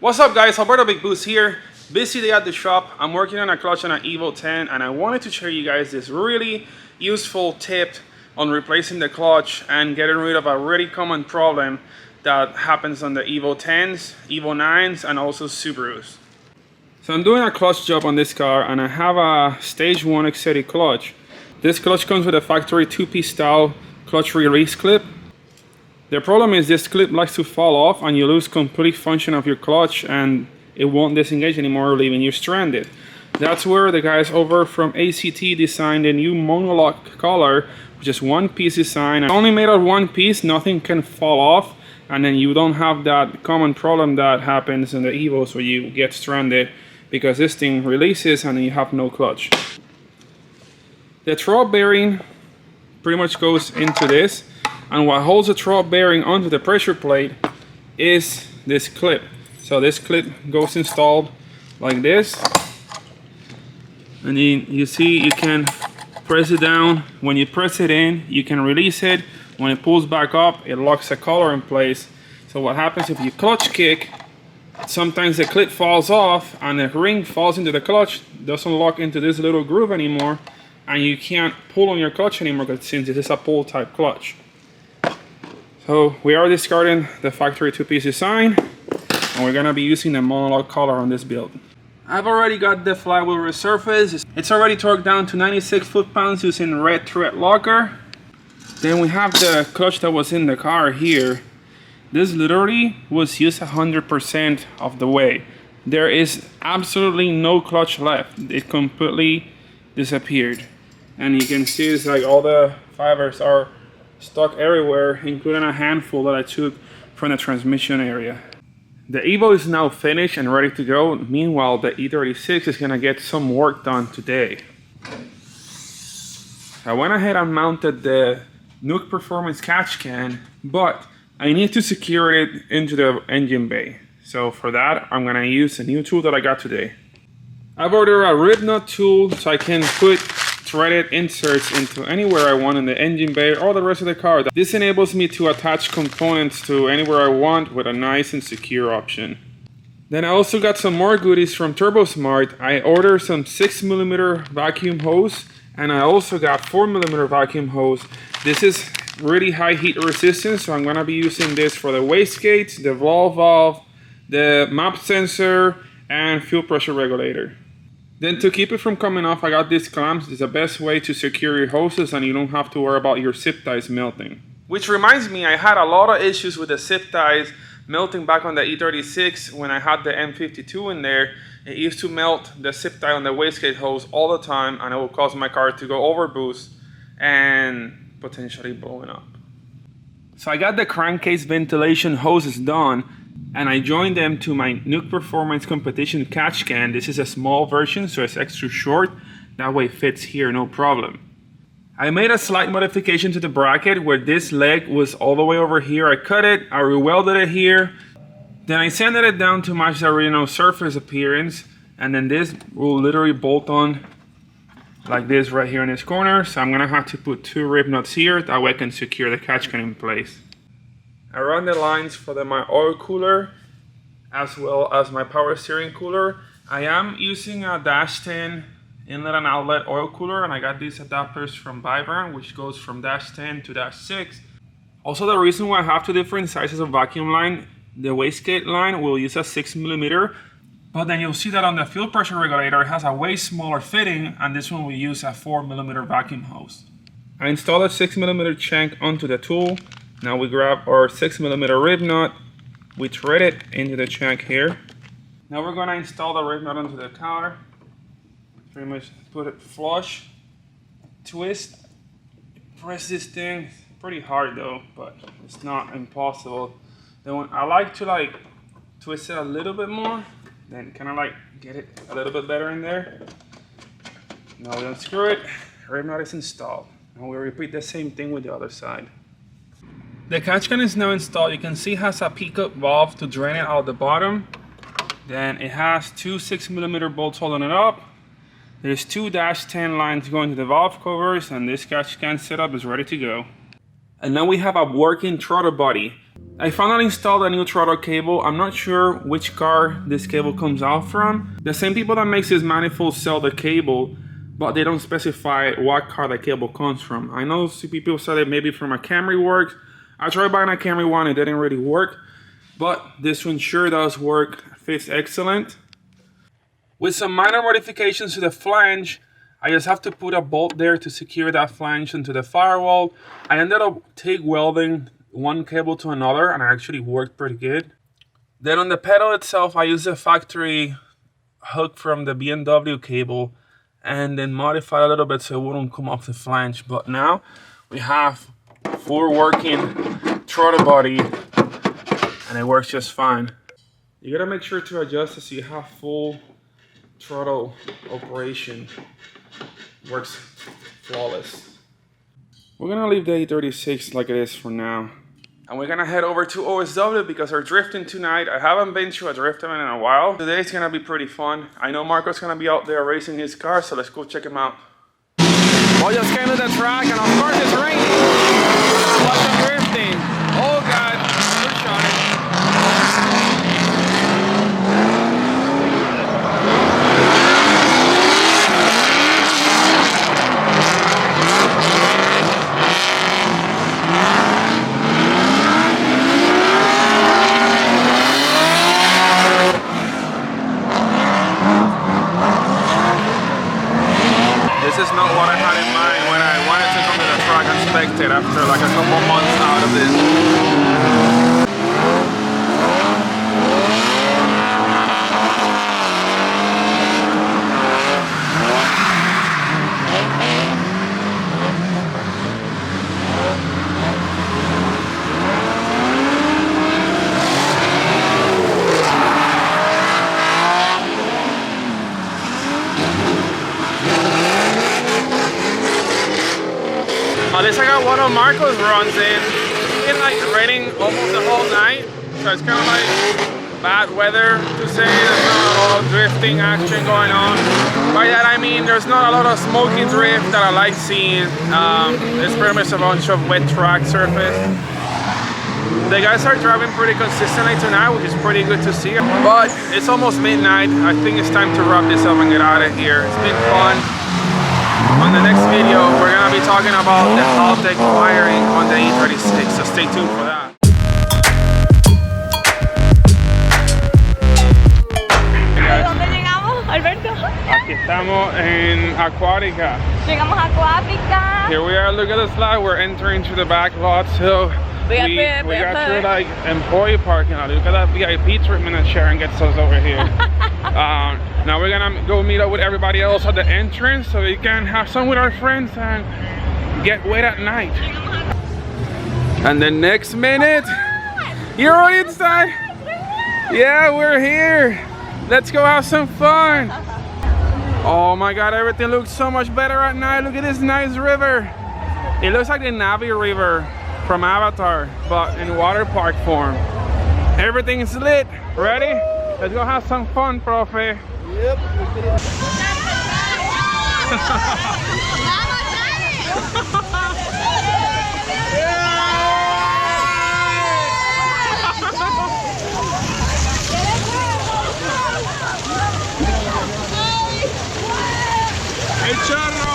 What's up guys, Alberto Big Boost here. Busy day at the shop. I'm working on a clutch on an Evo 10 and I wanted to share you guys this really useful tip on replacing the clutch and getting rid of a really common problem that happens on the Evo 10s, Evo 9s and also Subarus. So I'm doing a clutch job on this car and I have a stage 1 Excetti clutch. This clutch comes with a factory 2-piece style clutch release clip. The problem is this clip likes to fall off and you lose complete function of your clutch and it won't disengage anymore, leaving you stranded. That's where the guys over from ACT designed a new monolock collar, which is one piece design. It's only made of one piece, nothing can fall off, and then you don't have that common problem that happens in the Evos where you get stranded because this thing releases and then you have no clutch. The throttle bearing pretty much goes into this. And what holds the throttle bearing onto the pressure plate is this clip. So this clip goes installed like this. And then you see you can press it down. When you press it in, you can release it. When it pulls back up, it locks the collar in place. So what happens if you clutch kick, sometimes the clip falls off and the ring falls into the clutch, doesn't lock into this little groove anymore, and you can't pull on your clutch anymore since this is a pull type clutch. So we are discarding the factory 2-piece design and we're gonna be using the monologue collar on this build. I've already got the flywheel resurfaced. It's already torqued down to 96 foot-pounds using red thread locker. Then we have the clutch that was in the car here. This literally was used 100% of the way. There is absolutely no clutch left. It completely disappeared. And you can see it's like all the fibers are stuck everywhere, including a handful that I took from the transmission area. The Evo is now finished and ready to go. Meanwhile, the E36 is gonna get some work done today. I went ahead and mounted the Nuke Performance catch can, but I need to secure it into the engine bay. So for that, I'm gonna use a new tool that I got today. I've ordered a rib nut tool so I can put threaded inserts into anywhere I want in the engine bay or the rest of the car. This enables me to attach components to anywhere I want with a nice and secure option. Then I also got some more goodies from TurboSmart. I ordered some 6mm vacuum hose and I also got 4mm vacuum hose. This is really high heat resistance, so I'm gonna be using this for the wastegate, the valve, the map sensor, and fuel pressure regulator. Then to keep it from coming off, I got these clamps. It's the best way to secure your hoses and you don't have to worry about your zip ties melting. Which reminds me, I had a lot of issues with the zip ties melting back on the E36 when I had the M52 in there. It used to melt the zip tie on the wastegate hose all the time and it would cause my car to go over boost and potentially blowing up. So I got the crankcase ventilation hoses done and I joined them to my Nuke Performance Competition catch can. This is a small version, so it's extra short. That way it fits here, no problem. I made a slight modification to the bracket where this leg was all the way over here. I cut it, I re-welded it here. Then I sanded it down to match the original surface appearance. And then this will literally bolt on like this right here in this corner. So I'm gonna have to put 2 rib nuts here. That way I can secure the catch can in place. I run the lines for my oil cooler as well as my power steering cooler. I am using a Dash 10 inlet and outlet oil cooler and I got these adapters from Vibram, which goes from Dash 10 to Dash 6. Also, the reason why I have 2 different sizes of vacuum line, the wastegate line will use a 6mm, but then you'll see that on the fuel pressure regulator it has a way smaller fitting and this one will use a 4mm vacuum hose. I installed a 6mm shank onto the tool. Now we grab our 6mm rib nut, we thread it into the shank here. Now we're gonna install the rib nut onto the counter. Pretty much put it flush, twist, press this thing. It's pretty hard though, but it's not impossible. Then I like to twist it a little bit more, then kind of get it a little bit better in there. Now we unscrew it, rib nut is installed. And we repeat the same thing with the other side. The catch can is now installed. You can see it has a pickup valve to drain it out the bottom. Then it has 2 6mm bolts holding it up. There's 2 Dash 10 lines going to the valve covers and this catch can setup is ready to go. And then we have a working throttle body. I finally installed a new throttle cable. I'm not sure which car this cable comes out from. The same people that makes this manifold sell the cable, but they don't specify what car the cable comes from. I know some people said it maybe from a Camry works. I tried buying a Camry one, it didn't really work, but this one sure does work, fits excellent. With some minor modifications to the flange, I just have to put a bolt there to secure that flange into the firewall. I ended up TIG welding one cable to another and it actually worked pretty good. Then on the pedal itself, I used a factory hook from the BMW cable and then modified a little bit so it wouldn't come off the flange. But now we have full working throttle body and it works just fine. You gotta make sure to adjust it so you have full throttle operation. Works flawless. We're gonna leave the E36 like it is for now. And we're gonna head over to OSW because we're drifting tonight. I haven't been to a drift event in a while. Today's gonna be pretty fun. I know Marco's gonna be out there racing his car, so let's go check him out. Well, just came to the track and of course it's raining. Watch them drifting. Oh God, good shot it. This is not what I had in mind when I wanted to come to the track and spectate after like a couple months out of this. At least I got one of Marco's runs in. It's been like raining almost the whole night, so it's kind of like bad weather to say. There's not a lot of drifting action going on. By that I mean there's not a lot of smoky drift that I like seeing. It's pretty much a bunch of wet track surface. The guys are driving pretty consistently tonight, which is pretty good to see. But it's almost midnight. I think it's time to wrap this up and get out of here. It's been fun. On the next video, we're going to be talking about the Haltech wiring on the E36, so stay tuned for that. ¿Dónde llegamos, Alberto? Aquí estamos en Acuática. Llegamos a Acuática. Here we are, look at the slide, we're entering to the back lot, so we got through like employee parking lot. Look at that VIP treatment that Sharon gets us over here. Now we're gonna go meet up with everybody else at the entrance so we can have some with our friends and get wet at night. And the next minute, you're already inside? Yeah, we're here. Let's go have some fun. Oh my God, everything looks so much better at night. Look at this nice river. It looks like the Navi River from Avatar, but in water park form. Everything is lit. Ready? Let's go have some fun, profe. Yep. El charro.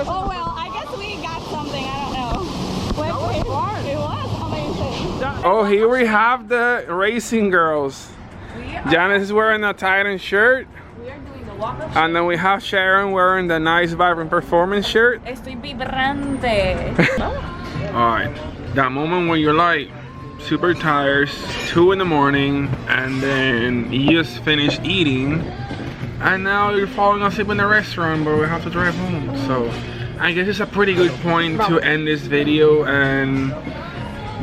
Oh well, I guess we got something, I don't know. That was fun. It was amazing. Oh, here we have the racing girls. Janice is wearing a Titan shirt. We are doing the walk-up. And then we have Sharon wearing the nice Vibrant Performance shirt. Estoy vibrante. Alright, That moment when you're like super tired, 2 in the morning, and then you just finished eating, and now you're falling asleep in the restaurant, but we have to drive home. So I guess it's a pretty good point to end this video, and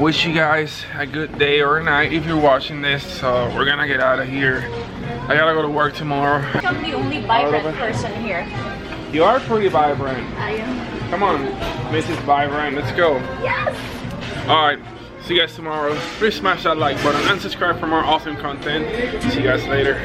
wish you guys a good day or night if you're watching this. So we're gonna get out of here. I gotta go to work tomorrow. I'm the only vibrant person here. You are pretty vibrant. I am. Come on, Mrs. Vibrant, let's go. Yes! Alright, see you guys tomorrow. Please smash that like button and subscribe for more awesome content. See you guys later.